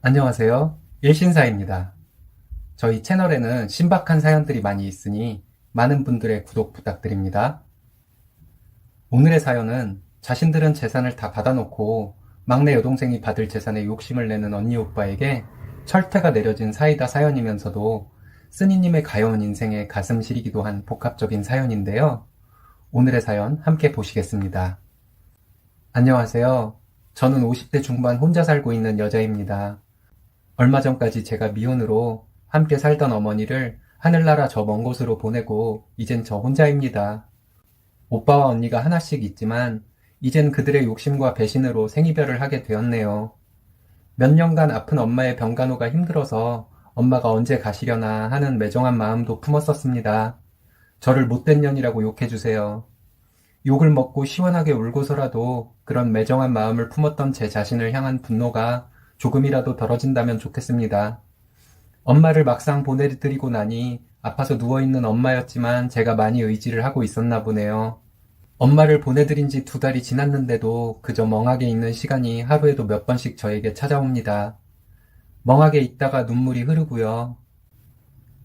안녕하세요. 일신사입니다. 저희 채널에는 신박한 사연들이 많이 있으니 많은 분들의 구독 부탁드립니다. 오늘의 사연은 자신들은 재산을 다 받아놓고 막내 여동생이 받을 재산에 욕심을 내는 언니 오빠에게 철퇴가 내려진 사이다 사연이면서도 쓰니님의 가여운 인생에 가슴 시리기도 한 복합적인 사연인데요. 오늘의 사연 함께 보시겠습니다. 안녕하세요. 저는 50대 중반 혼자 살고 있는 여자입니다. 얼마 전까지 제가 미혼으로 함께 살던 어머니를 하늘나라 저 먼 곳으로 보내고 이젠 저 혼자입니다. 오빠와 언니가 하나씩 있지만 이젠 그들의 욕심과 배신으로 생이별을 하게 되었네요. 몇 년간 아픈 엄마의 병간호가 힘들어서 엄마가 언제 가시려나 하는 매정한 마음도 품었었습니다. 저를 못된 년이라고 욕해주세요. 욕을 먹고 시원하게 울고서라도 그런 매정한 마음을 품었던 제 자신을 향한 분노가 조금이라도 덜어진다면 좋겠습니다. 엄마를 막상 보내드리고 나니 아파서 누워있는 엄마였지만 제가 많이 의지를 하고 있었나 보네요. 엄마를 보내드린 지 2달이 지났는데도 그저 멍하게 있는 시간이 하루에도 몇 번씩 저에게 찾아옵니다. 멍하게 있다가 눈물이 흐르고요.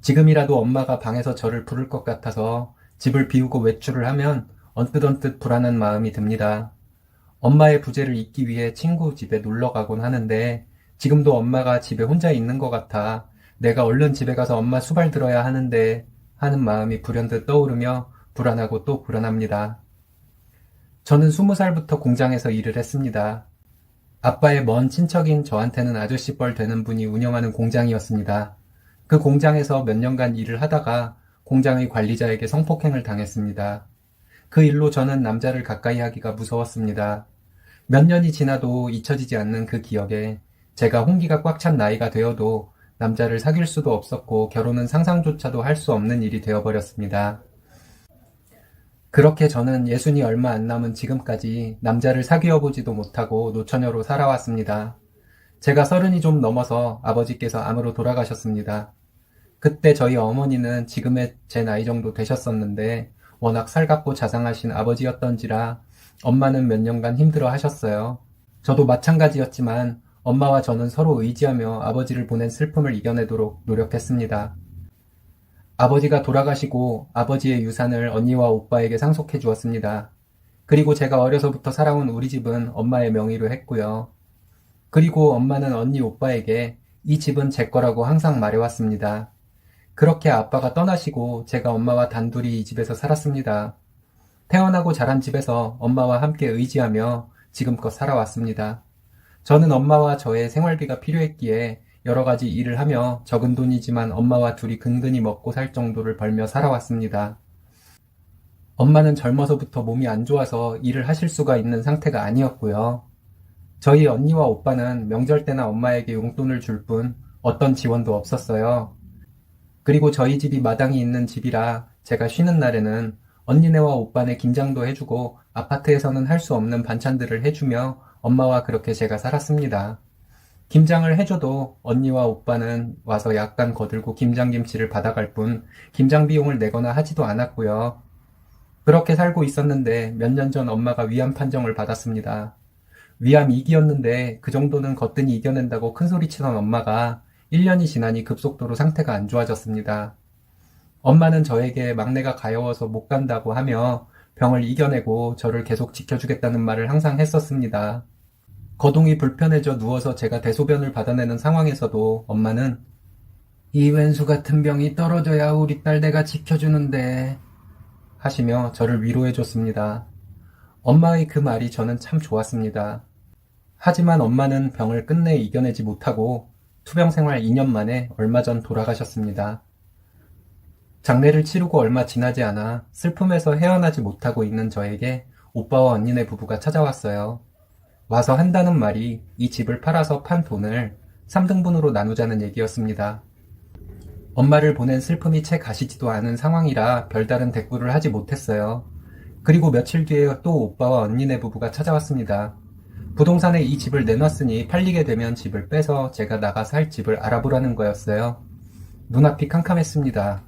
지금이라도 엄마가 방에서 저를 부를 것 같아서 집을 비우고 외출을 하면 언뜻 불안한 마음이 듭니다. 엄마의 부재를 잊기 위해 친구 집에 놀러 가곤 하는데 지금도 엄마가 집에 혼자 있는 것 같아 내가 얼른 집에 가서 엄마 수발 들어야 하는데 하는 마음이 불현듯 떠오르며 불안하고 또 불안합니다. 저는 20살부터 공장에서 일을 했습니다. 아빠의 먼 친척인 저한테는 아저씨 뻘 되는 분이 운영하는 공장이었습니다. 그 공장에서 몇 년간 일을 하다가 공장의 관리자에게 성폭행을 당했습니다. 그 일로 저는 남자를 가까이 하기가 무서웠습니다. 몇 년이 지나도 잊혀지지 않는 그 기억에 제가 홍기가 꽉 찬 나이가 되어도 남자를 사귈 수도 없었고 결혼은 상상조차도 할 수 없는 일이 되어버렸습니다. 그렇게 저는 60이 얼마 안 남은 지금까지 남자를 사귀어보지도 못하고 노처녀로 살아왔습니다. 제가 30이 좀 넘어서 아버지께서 암으로 돌아가셨습니다. 그때 저희 어머니는 지금의 제 나이 정도 되셨었는데 워낙 살갑고 자상하신 아버지였던지라 엄마는 몇 년간 힘들어 하셨어요. 저도 마찬가지였지만 엄마와 저는 서로 의지하며 아버지를 보낸 슬픔을 이겨내도록 노력했습니다. 아버지가 돌아가시고 아버지의 유산을 언니와 오빠에게 상속해 주었습니다. 그리고 제가 어려서부터 살아온 우리 집은 엄마의 명의로 했고요. 그리고 엄마는 언니 오빠에게 이 집은 제 거라고 항상 말해왔습니다. 그렇게 아빠가 떠나시고 제가 엄마와 단둘이 이 집에서 살았습니다. 태어나고 자란 집에서 엄마와 함께 의지하며 지금껏 살아왔습니다. 저는 엄마와 저의 생활비가 필요했기에 여러 가지 일을 하며 적은 돈이지만 엄마와 둘이 근근히 먹고 살 정도를 벌며 살아왔습니다. 엄마는 젊어서부터 몸이 안 좋아서 일을 하실 수가 있는 상태가 아니었고요. 저희 언니와 오빠는 명절 때나 엄마에게 용돈을 줄 뿐 어떤 지원도 없었어요. 그리고 저희 집이 마당이 있는 집이라 제가 쉬는 날에는 언니네와 오빠네 김장도 해주고 아파트에서는 할 수 없는 반찬들을 해주며 엄마와 그렇게 제가 살았습니다. 김장을 해줘도 언니와 오빠는 와서 약간 거들고 김장김치를 받아갈 뿐 김장 비용을 내거나 하지도 않았고요. 그렇게 살고 있었는데 몇 년 전 엄마가 위암 판정을 받았습니다. 위암 2기였는데 그 정도는 거뜬히 이겨낸다고 큰소리치던 엄마가 1년이 지나니 급속도로 상태가 안 좋아졌습니다. 엄마는 저에게 막내가 가여워서 못 간다고 하며 병을 이겨내고 저를 계속 지켜주겠다는 말을 항상 했었습니다. 거동이 불편해져 누워서 제가 대소변을 받아내는 상황에서도 엄마는 이 왼수 같은 병이 떨어져야 우리 딸 내가 지켜주는데 하시며 저를 위로해줬습니다. 엄마의 그 말이 저는 참 좋았습니다. 하지만 엄마는 병을 끝내 이겨내지 못하고 투병 생활 2년 만에 얼마 전 돌아가셨습니다. 장례를 치르고 얼마 지나지 않아 슬픔에서 헤어나지 못하고 있는 저에게 오빠와 언니네 부부가 찾아왔어요. 와서 한다는 말이 이 집을 팔아서 판 돈을 3등분으로 나누자는 얘기였습니다. 엄마를 보낸 슬픔이 채 가시지도 않은 상황이라 별다른 대꾸를 하지 못했어요. 그리고 며칠 뒤에 또 오빠와 언니네 부부가 찾아왔습니다. 부동산에 이 집을 내놨으니 팔리게 되면 집을 빼서 제가 나가 살 집을 알아보라는 거였어요. 눈앞이 캄캄했습니다.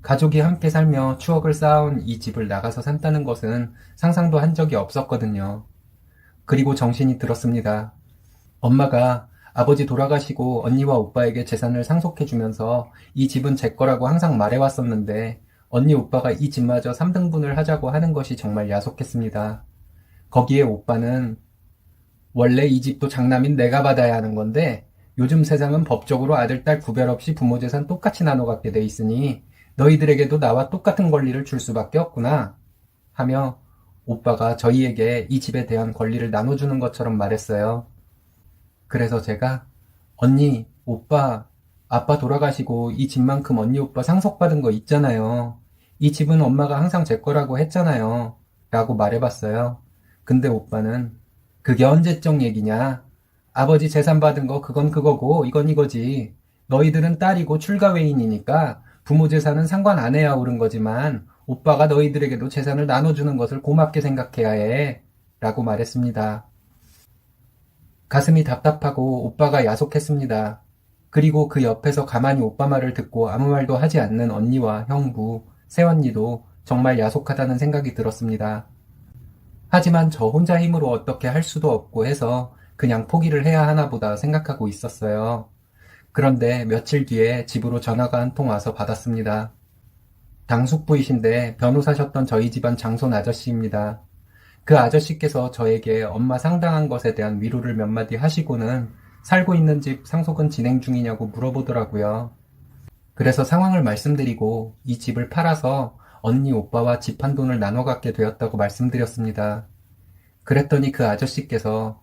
가족이 함께 살며 추억을 쌓아온 이 집을 나가서 산다는 것은 상상도 한 적이 없었거든요. 그리고 정신이 들었습니다. 엄마가 아버지 돌아가시고 언니와 오빠에게 재산을 상속해주면서 이 집은 제 거라고 항상 말해왔었는데 언니 오빠가 이 집마저 3등분을 하자고 하는 것이 정말 야속했습니다. 거기에 오빠는 원래 이 집도 장남인 내가 받아야 하는 건데 요즘 세상은 법적으로 아들, 딸 구별 없이 부모 재산 똑같이 나눠 갖게 돼 있으니 너희들에게도 나와 똑같은 권리를 줄 수밖에 없구나 하며 오빠가 저희에게 이 집에 대한 권리를 나눠주는 것처럼 말했어요. 그래서 제가 언니, 오빠, 아빠 돌아가시고 이 집만큼 언니, 오빠 상속받은 거 있잖아요. 이 집은 엄마가 항상 제 거라고 했잖아요. 라고 말해봤어요. 근데 오빠는 그게 언제적 얘기냐? 아버지 재산 받은 거 그건 그거고 이건 이거지. 너희들은 딸이고 출가외인이니까 부모 재산은 상관 안 해야 옳은 거지만 오빠가 너희들에게도 재산을 나눠주는 것을 고맙게 생각해야 해. 라고 말했습니다. 가슴이 답답하고 오빠가 야속했습니다. 그리고 그 옆에서 가만히 오빠 말을 듣고 아무 말도 하지 않는 언니와 형부, 새언니도 정말 야속하다는 생각이 들었습니다. 하지만 저 혼자 힘으로 어떻게 할 수도 없고 해서 그냥 포기를 해야 하나 보다 생각하고 있었어요. 그런데 며칠 뒤에 집으로 전화가 한 통 와서 받았습니다. 당숙부이신데 변호사셨던 저희 집안 장손 아저씨입니다. 그 아저씨께서 저에게 엄마 상당한 것에 대한 위로를 몇 마디 하시고는 살고 있는 집 상속은 진행 중이냐고 물어보더라고요. 그래서 상황을 말씀드리고 이 집을 팔아서 언니 오빠와 집 한 돈을 나눠 갖게 되었다고 말씀드렸습니다. 그랬더니 그 아저씨께서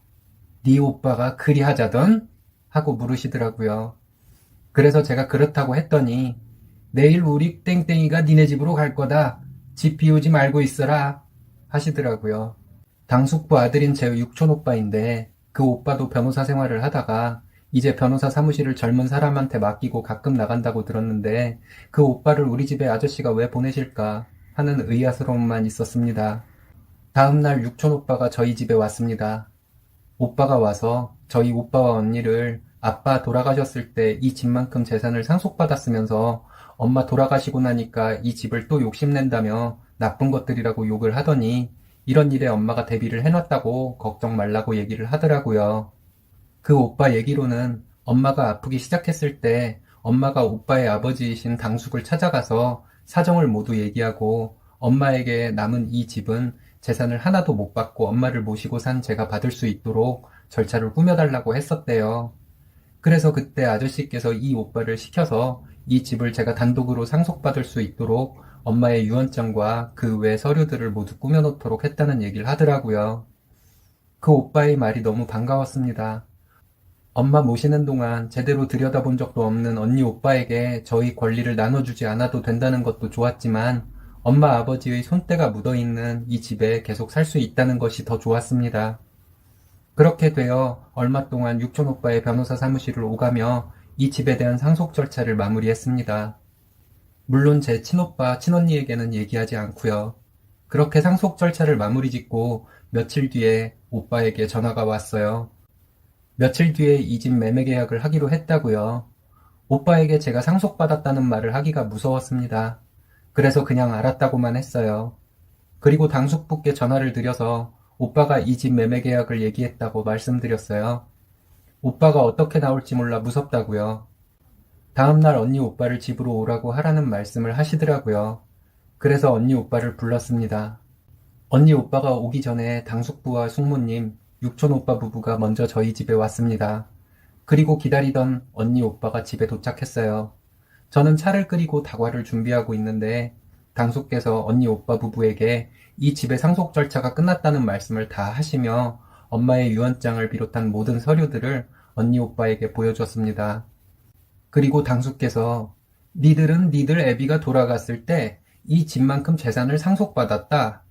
네 오빠가 그리 하자던? 하고 물으시더라고요. 그래서 제가 그렇다고 했더니 내일 우리 땡땡이가 니네 집으로 갈 거다. 집 비우지 말고 있어라. 하시더라고요. 당숙부 아들인 제 육촌 오빠인데 그 오빠도 변호사 생활을 하다가 이제 변호사 사무실을 젊은 사람한테 맡기고 가끔 나간다고 들었는데 그 오빠를 우리 집에 아저씨가 왜 보내실까 하는 의아스러움만 있었습니다. 다음날 육촌 오빠가 저희 집에 왔습니다. 오빠가 와서 저희 오빠와 언니를 아빠 돌아가셨을 때 이 집만큼 재산을 상속받았으면서 엄마 돌아가시고 나니까 이 집을 또 욕심낸다며 나쁜 것들이라고 욕을 하더니 이런 일에 엄마가 대비를 해놨다고 걱정 말라고 얘기를 하더라고요. 그 오빠 얘기로는 엄마가 아프기 시작했을 때 엄마가 오빠의 아버지이신 당숙을 찾아가서 사정을 모두 얘기하고 엄마에게 남은 이 집은 재산을 하나도 못 받고 엄마를 모시고 산 제가 받을 수 있도록 절차를 꾸며달라고 했었대요. 그래서 그때 아저씨께서 이 오빠를 시켜서 이 집을 제가 단독으로 상속받을 수 있도록 엄마의 유언장과 그 외 서류들을 모두 꾸며놓도록 했다는 얘기를 하더라고요. 그 오빠의 말이 너무 반가웠습니다. 엄마 모시는 동안 제대로 들여다본 적도 없는 언니 오빠에게 저희 권리를 나눠주지 않아도 된다는 것도 좋았지만 엄마 아버지의 손때가 묻어있는 이 집에 계속 살 수 있다는 것이 더 좋았습니다. 그렇게 되어 얼마 동안 육촌 오빠의 변호사 사무실을 오가며 이 집에 대한 상속 절차를 마무리했습니다. 물론 제 친오빠, 친언니에게는 얘기하지 않고요. 그렇게 상속 절차를 마무리 짓고 며칠 뒤에 오빠에게 전화가 왔어요. 며칠 뒤에 이 집 매매 계약을 하기로 했다고요. 오빠에게 제가 상속받았다는 말을 하기가 무서웠습니다. 그래서 그냥 알았다고만 했어요. 그리고 당숙부께 전화를 드려서 오빠가 이 집 매매 계약을 얘기했다고 말씀드렸어요. 오빠가 어떻게 나올지 몰라 무섭다고요. 다음날 언니 오빠를 집으로 오라고 하라는 말씀을 하시더라고요. 그래서 언니 오빠를 불렀습니다. 언니 오빠가 오기 전에 당숙부와 숙모님, 육촌 오빠 부부가 먼저 저희 집에 왔습니다. 그리고 기다리던 언니 오빠가 집에 도착했어요. 저는 차를 끓이고 다과를 준비하고 있는데 당숙께서 언니 오빠 부부에게 이 집의 상속 절차가 끝났다는 말씀을 다 하시며 엄마의 유언장을 비롯한 모든 서류들을 언니 오빠에게 보여줬습니다. 그리고 당숙께서 니들은 니들 애비가 돌아갔을 때 이 집만큼 재산을 상속받았다.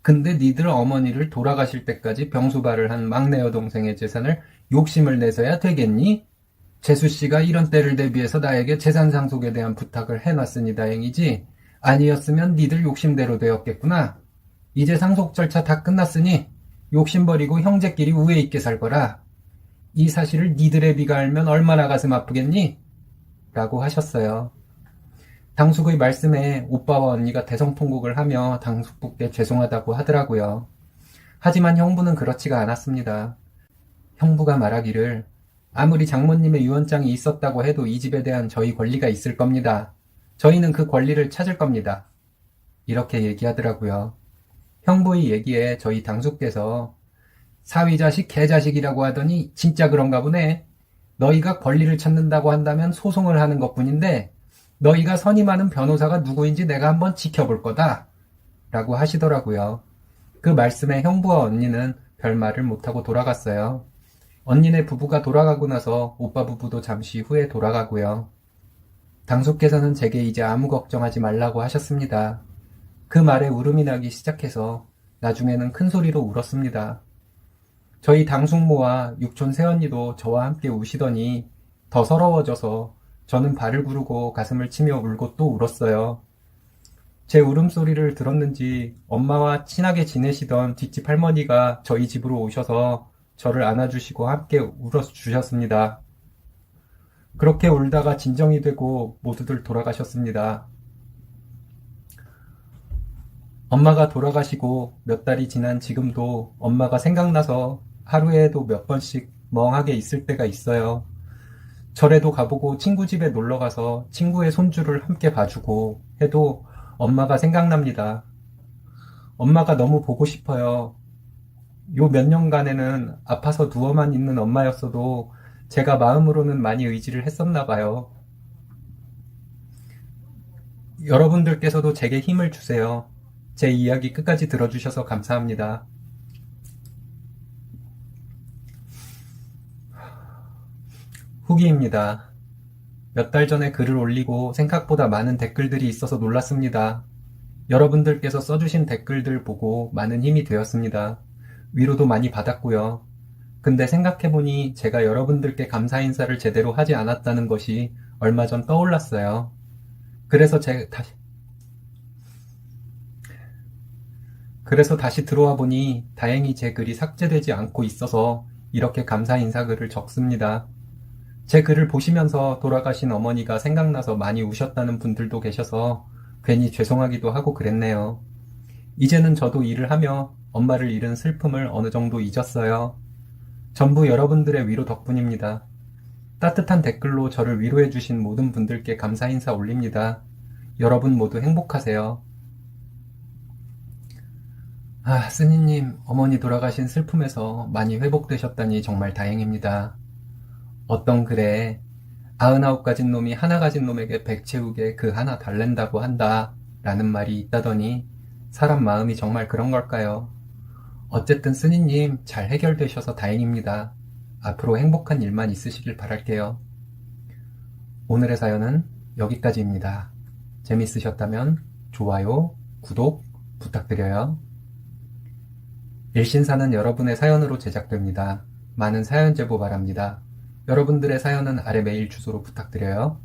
근데 니들 어머니를 돌아가실 때까지 병수발을 한 막내 여동생의 재산을 욕심을 내서야 되겠니? 재수씨가 이런 때를 대비해서 나에게 재산 상속에 대한 부탁을 해놨으니 다행이지 아니었으면 니들 욕심대로 되었겠구나. 이제 상속 절차 다 끝났으니 욕심 버리고 형제끼리 우애 있게 살거라. 이 사실을 니들의 비가 알면 얼마나 가슴 아프겠니? 라고 하셨어요. 당숙의 말씀에 오빠와 언니가 대성통곡을 하며 당숙부께 죄송하다고 하더라고요. 하지만 형부는 그렇지가 않았습니다. 형부가 말하기를 아무리 장모님의 유언장이 있었다고 해도 이 집에 대한 저희 권리가 있을 겁니다. 저희는 그 권리를 찾을 겁니다. 이렇게 얘기하더라고요. 형부의 얘기에 저희 당숙께서 사위자식 개자식이라고 하더니 진짜 그런가 보네. 너희가 권리를 찾는다고 한다면 소송을 하는 것뿐인데 너희가 선임하는 변호사가 누구인지 내가 한번 지켜볼 거다. 라고 하시더라고요. 그 말씀에 형부와 언니는 별말을 못하고 돌아갔어요. 언니네 부부가 돌아가고 나서 오빠 부부도 잠시 후에 돌아가고요. 당숙께서는 제게 이제 아무 걱정하지 말라고 하셨습니다. 그 말에 울음이 나기 시작해서 나중에는 큰 소리로 울었습니다. 저희 당숙모와 육촌 새언니도 저와 함께 우시더니 더 서러워져서 저는 발을 구르고 가슴을 치며 울고 또 울었어요. 제 울음소리를 들었는지 엄마와 친하게 지내시던 뒷집 할머니가 저희 집으로 오셔서 저를 안아주시고 함께 울어주셨습니다. 그렇게 울다가 진정이 되고 모두들 돌아가셨습니다. 엄마가 돌아가시고 몇 달이 지난 지금도 엄마가 생각나서 하루에도 몇 번씩 멍하게 있을 때가 있어요. 절에도 가보고 친구 집에 놀러 가서 친구의 손주를 함께 봐주고 해도 엄마가 생각납니다. 엄마가 너무 보고 싶어요. 요 몇 년간에는 아파서 누워만 있는 엄마였어도 제가 마음으로는 많이 의지를 했었나 봐요. 여러분들께서도 제게 힘을 주세요. 제 이야기 끝까지 들어주셔서 감사합니다. 후기입니다. 몇 달 전에 글을 올리고 생각보다 많은 댓글들이 있어서 놀랐습니다. 여러분들께서 써주신 댓글들 보고 많은 힘이 되었습니다. 위로도 많이 받았고요. 근데 생각해보니 제가 여러분들께 감사 인사를 제대로 하지 않았다는 것이 얼마 전 떠올랐어요. 그래서 다시 들어와 보니 다행히 제 글이 삭제되지 않고 있어서 이렇게 감사 인사글을 적습니다. 제 글을 보시면서 돌아가신 어머니가 생각나서 많이 우셨다는 분들도 계셔서 괜히 죄송하기도 하고 그랬네요. 이제는 저도 일을 하며 엄마를 잃은 슬픔을 어느 정도 잊었어요. 전부 여러분들의 위로 덕분입니다. 따뜻한 댓글로 저를 위로해주신 모든 분들께 감사 인사 올립니다. 여러분 모두 행복하세요. 스니님, 어머니 돌아가신 슬픔에서 많이 회복되셨다니 정말 다행입니다. 어떤 글에 99가진 놈이 하나 가진 놈에게 백 채우게 그 하나 달랜다고 한다 라는 말이 있다더니 사람 마음이 정말 그런 걸까요? 어쨌든 스니님 잘 해결되셔서 다행입니다. 앞으로 행복한 일만 있으시길 바랄게요. 오늘의 사연은 여기까지입니다. 재밌으셨다면 좋아요, 구독 부탁드려요. 일신사는 여러분의 사연으로 제작됩니다. 많은 사연 제보 바랍니다. 여러분들의 사연은 아래 메일 주소로 부탁드려요.